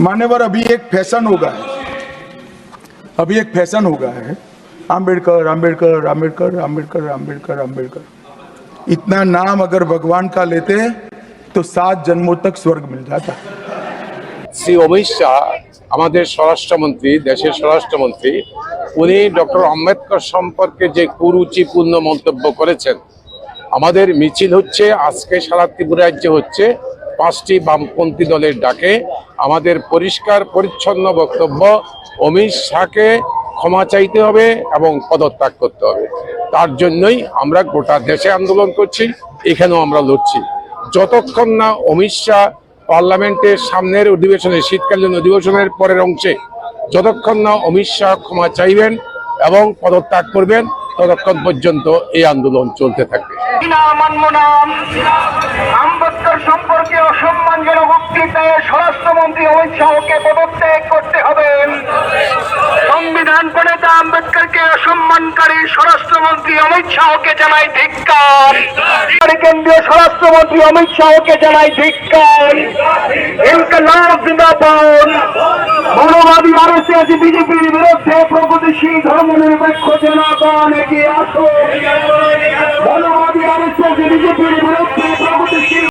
मान्यवर, अभी एक फैशन हो गया है, आम्बेडकर आम्बेडकर आम्बेडकर आम्बेडकर आम्बेडकर आम्बेडकर। इतना नाम अगर भगवान का लेते तो 7 जन्मों तक स्वर्ग मिल जाता। শ্রী অমিত শাহ আমাদের স্বরাষ্ট্রমন্ত্রী, দেশের স্বরাষ্ট্রমন্ত্রী, উনি ডক্টর আম্বেদকর সম্পর্কে যে কুরুচিপূর্ণ মন্তব্য করেছেন। আমাদের মিছিল হচ্ছে আজকে সারা ত্রিপুরা রাজ্যে হচ্ছে 5টি বামপন্থী দলের ডাকে। আমাদের পরিষ্কার পরিচ্ছন্ন বক্তব্য, অমিত শাহকে ক্ষমা চাইতে হবে এবং পদত্যাগ করতে হবে। তার জন্যই আমরা গোটা দেশে আন্দোলন করছি, এখানেও আমরা লড়ছি। যতক্ষণ না অমিত শাহ পার্লামেন্টের সামনের অধিবেশনে, শীতকালীন অধিবেশনের পরের অংশে যতক্ষণ না অমিত শাহ ক্ষমা চাইবেন এবং পদত্যাগ করবেন, ততক্ষণ পর্যন্ত এই আন্দোলন চলতে থাকবে। আম্বেদকর সম্পর্কে অসম্মানজনক বক্তৃতায় স্বরাষ্ট্রমন্ত্রী অমিত শাহকে পদত্যাগ করতে হবে। সংবিধান প্রণেতা আম্বেদকরকে অসম্মানকারী স্বরাষ্ট্রমন্ত্রী অমিত শাহকে জানাই ধিক্কার। কেন্দ্রীয় স্বরাষ্ট্রমন্ত্রী অমিত শাহকে জানাই ধিক্কার। ইনকলাব জিন্দাবাদ। মৌলবাদী আরএসএস বিজেপির বিরুদ্ধে প্রগতিশীল ধর্মনিরপেক্ষ জনগণ এগিয়ে আসো। মৌলবাদী আরএসএস বিজেপির বিরুদ্ধে প্রগতিশীল